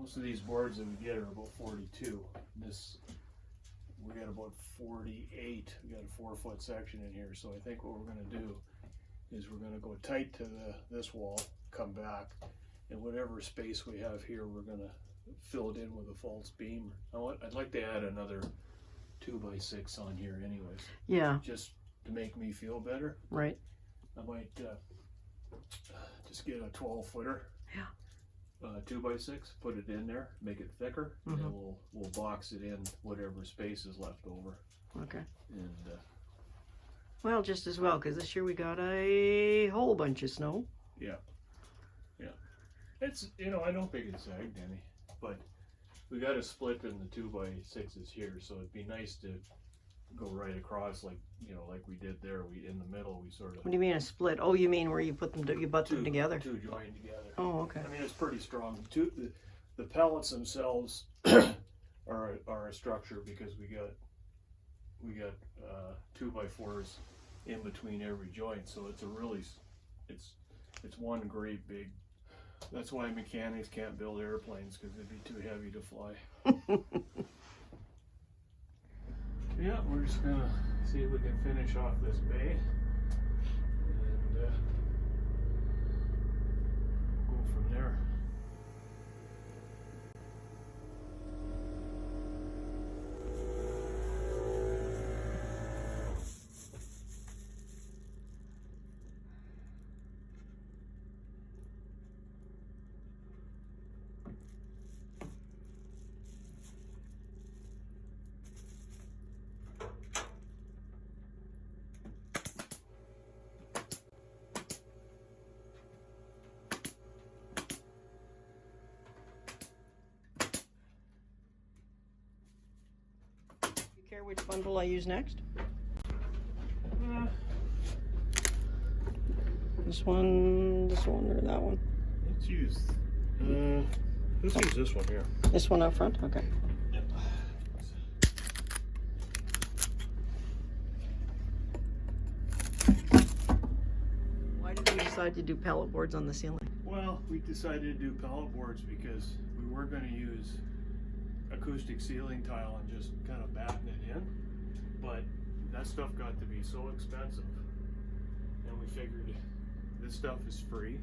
most of these boards that we get are about 42. This, we got about 48. We got a 4-foot section in here, so I think what we're gonna do is we're gonna go tight to this wall, come back, and whatever space we have here, we're gonna fill it in with a false beam. I'd like to add another 2x6 on here anyways. Yeah. Just to make me feel better. Right. I might just get a 12-footer. Yeah. 2x6, put it in there, make it thicker, and then we'll box it in whatever space is left over. Okay. And well, just as well, because this year we got a whole bunch of snow. yeah, yeah. It's, you know, I don't think it's sagged any, but we got a split in the 2x6s here, so it'd be nice to go right across, like, you know, like we did there. We in the middle, we sort of. What do you mean a split? Oh, you mean where you put them, you butt them together? Two joined together. Oh, okay. I mean, it's pretty strong. The pallets themselves are a structure because we got 2x4s in between every joint, so it's a really it's one great big. That's why mechanics can't build airplanes, because it'd be too heavy to fly. Yeah, we're just gonna see if we can finish off this bay and go from there. Care which bundle I use next? This one, or that one? Let's use this one here. This one up front? Okay. Yep. Why did we decide to do pallet boards on the ceiling? Well, we decided to do pallet boards because we were going to use acoustic ceiling tile and just kind of batten it in, but that stuff got to be so expensive, and we figured this stuff is free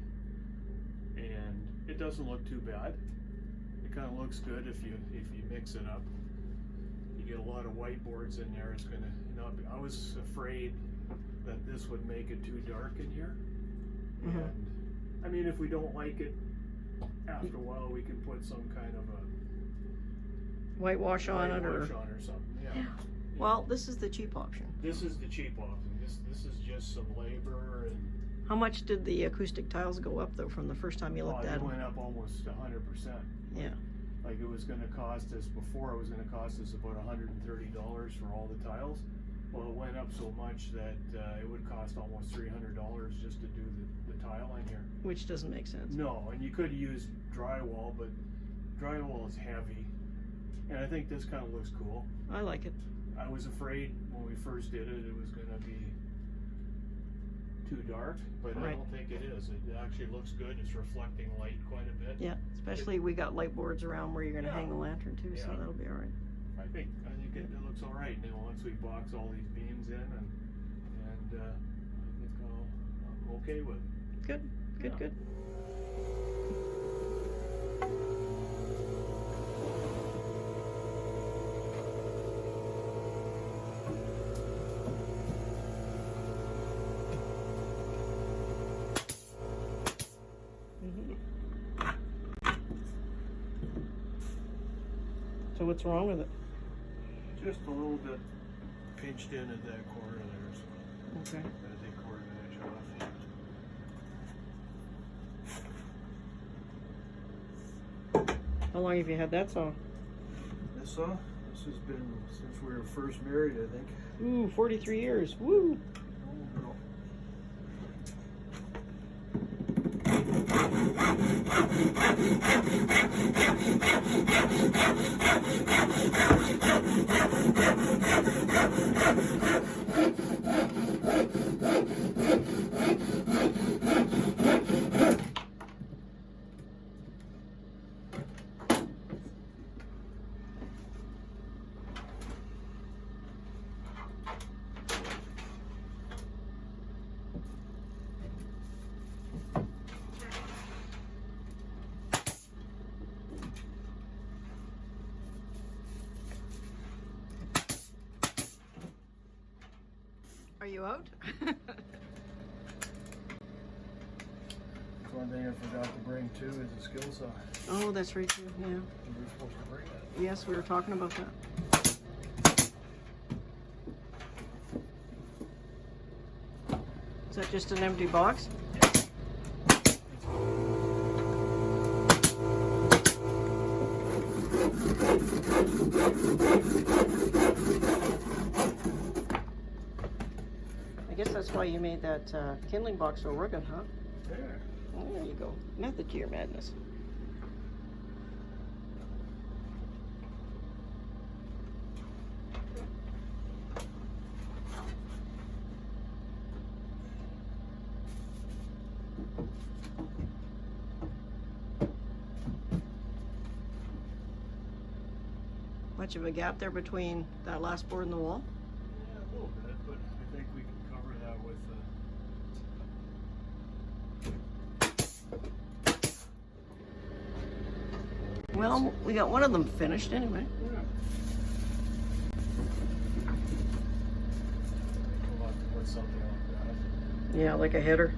and it doesn't look too bad. It kind of looks good if you mix it up. You get a lot of white boards in there. It's gonna not be, I was afraid that this would make it too dark in here. And I mean, if we don't like it, after a while we can put some kind of a whitewash on it, or something. Yeah. Well, this is the cheap option. This is the cheap option. This is just some labor and. How much did the acoustic tiles go up though from the first time you looked at It them? went up almost 100%. Yeah. Like it was going to cost us before. It was going to cost us about $130 for all the tiles. Well, it went up so much that it would cost almost $300 just to do the tile in here. Which doesn't make sense. No, and you could use drywall, but drywall is heavy. And I think this kind of looks cool. I like it. I was afraid when we first did it, it was going to be too dark, but I don't think it is. It actually looks good. It's reflecting light quite a bit. Yeah, especially we got light boards around where you're going to hang the lantern too, so that'll be all right. I think it looks all right. You know, once we box all these beams in, and I think I'm okay with it. Good, good, good. So what's wrong with it? Just a little bit pinched in at that corner there, so okay. Gotta take a quarter of an inch off. How long have you had that saw? This saw? This has been since we were first married, I think. Ooh, 43 years. Woo! Oh, you out? One thing I forgot to bring too is a skill saw. Oh, that's right too, yeah. We were supposed to bring that. Yes, we were talking about that. Is that just an empty box? I guess that's why you made that kindling box so rugged, huh? There. Oh, there you go. Method to your madness. Much of a gap there between that last board and the wall? Yeah, a little bit, but I think we can cover that with Well, we got one of them finished anyway. yeah. We'll have to put something like that. Yeah, like a header.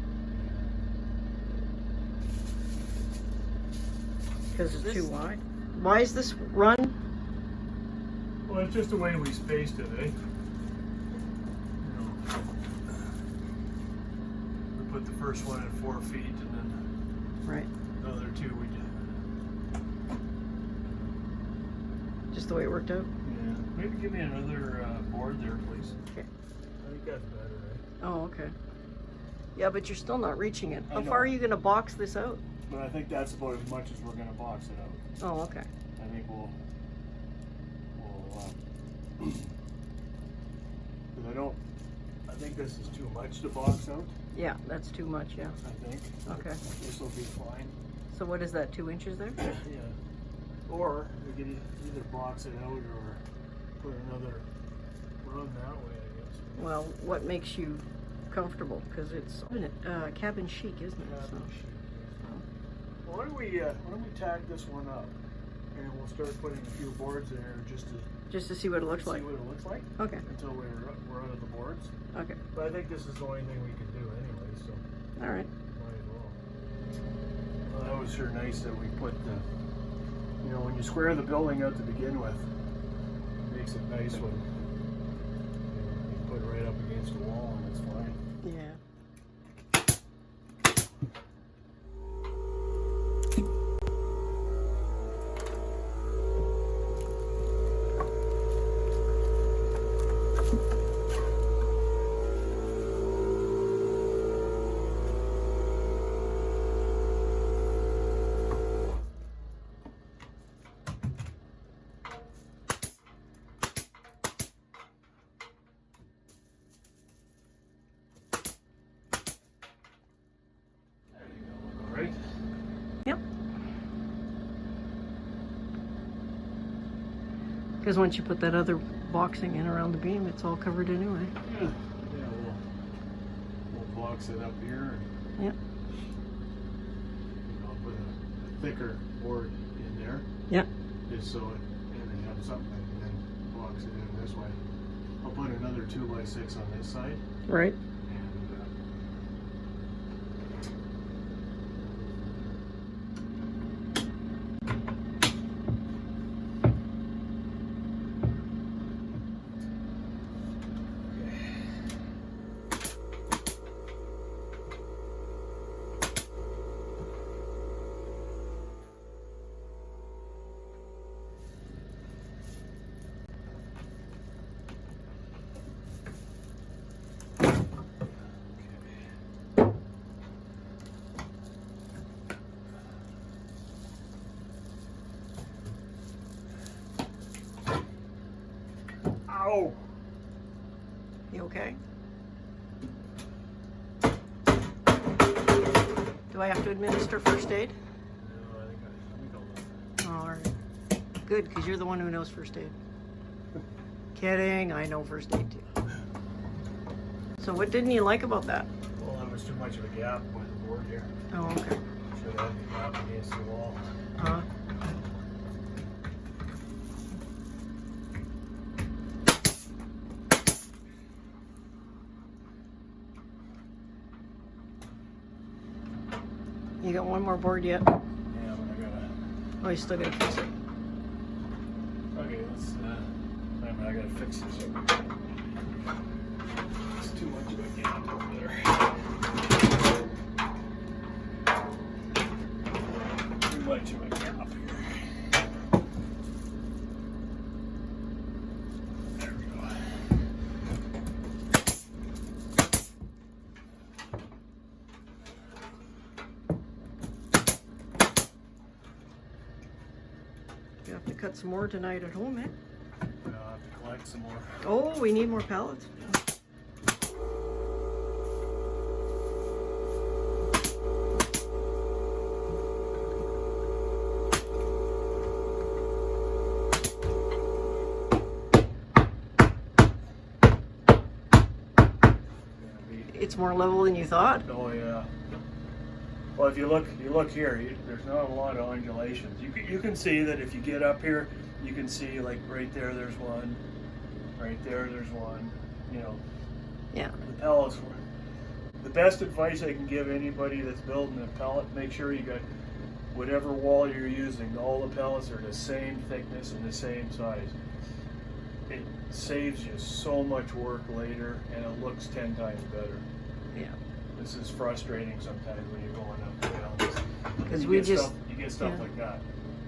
Because it's too wide. Why is this run? Well, it's just the way we spaced it, eh? We put the first one at 4 feet and then Right. the other two we did. Just the way it worked out? Yeah. Maybe give me another board there, please. Okay. I think that's better, eh? Oh, okay. Yeah, but you're still not reaching it. I How know. far are you going to box this out? But I think that's about as much as we're going to box it out. Oh, okay. I think we'll because I think this is too much to box out, Yeah, that's too much, yeah. I think. Okay. This will be fine. So what is that, 2 inches there? Yeah. Or we could either box it out or put another run that way, I guess. Well, what makes you comfortable? Because it's cabin chic, isn't it? So, Well, why don't we tack this one up and we'll start putting a few boards in there just to see what it looks like. see what it looks like Okay. until we're out of the boards. Okay. But I think this is the only thing we can do anyway, so All right. might as well. Well, that was sure nice that we put the, when you square the building out to begin with, it makes it nice when you put it right up against the wall and it's fine. Yeah. Right? Yep. Because once you put that other boxing in around the beam, it's all covered anyway. Yeah. We'll box it up here and Yep. I'll put a thicker board in there. Yep. Just so it, and then have something and then box it in this way. I'll put another 2x6 on this side. Right. And ow! You okay? Do I have to administer first aid? No, I think All right. Good, because you're the one who knows first aid. Kidding, I know first aid too. So what didn't you like about that? well, that was too much of a gap with the board here. Oh, okay. Should have the gap against the wall. Uh-huh. You got one more board yet? Yeah, but I gotta. Oh, you still gotta fix it. Okay, let's. I gotta fix this up. It's too much of a gap over there. Too much of a gap here. There we go. You have to cut some more tonight at home, eh? I'll have to collect some more. Oh, we need more pallets. It's more level than you thought. Oh yeah. Well, if you look here, there's not a lot of undulations. You can see that if you get up here, you can see like right there, there's one. Right there, there's one. You know. Yeah. The pellets were. The best advice I can give anybody that's building a pellet: make sure you got whatever wall you're using. All the pellets are the same thickness and the same size. It saves you so much work later, and it looks 10 times better. Yeah. This is frustrating sometimes when you're going up and down. Because You get stuff yeah. like that.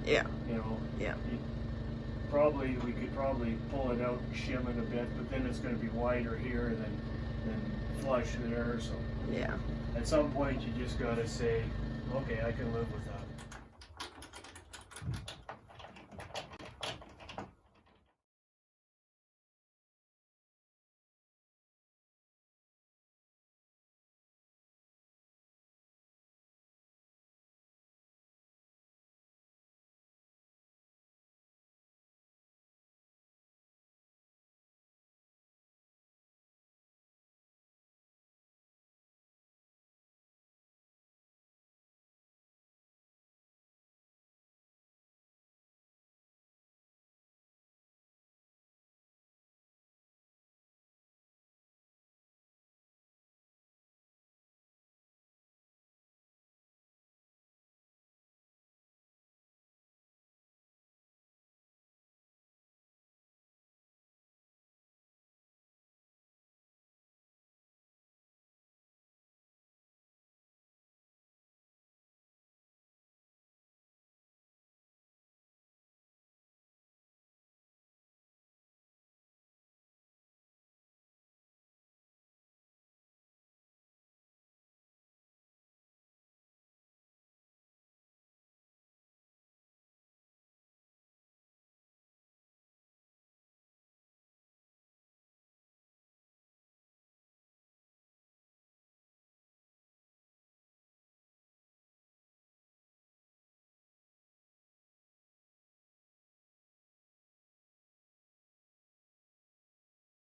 Yeah. You know. Yeah. We could probably pull it out and shim it a bit, but then it's going to be wider here than flush there. So Yeah. at some point you just got to say, okay, I can live with that.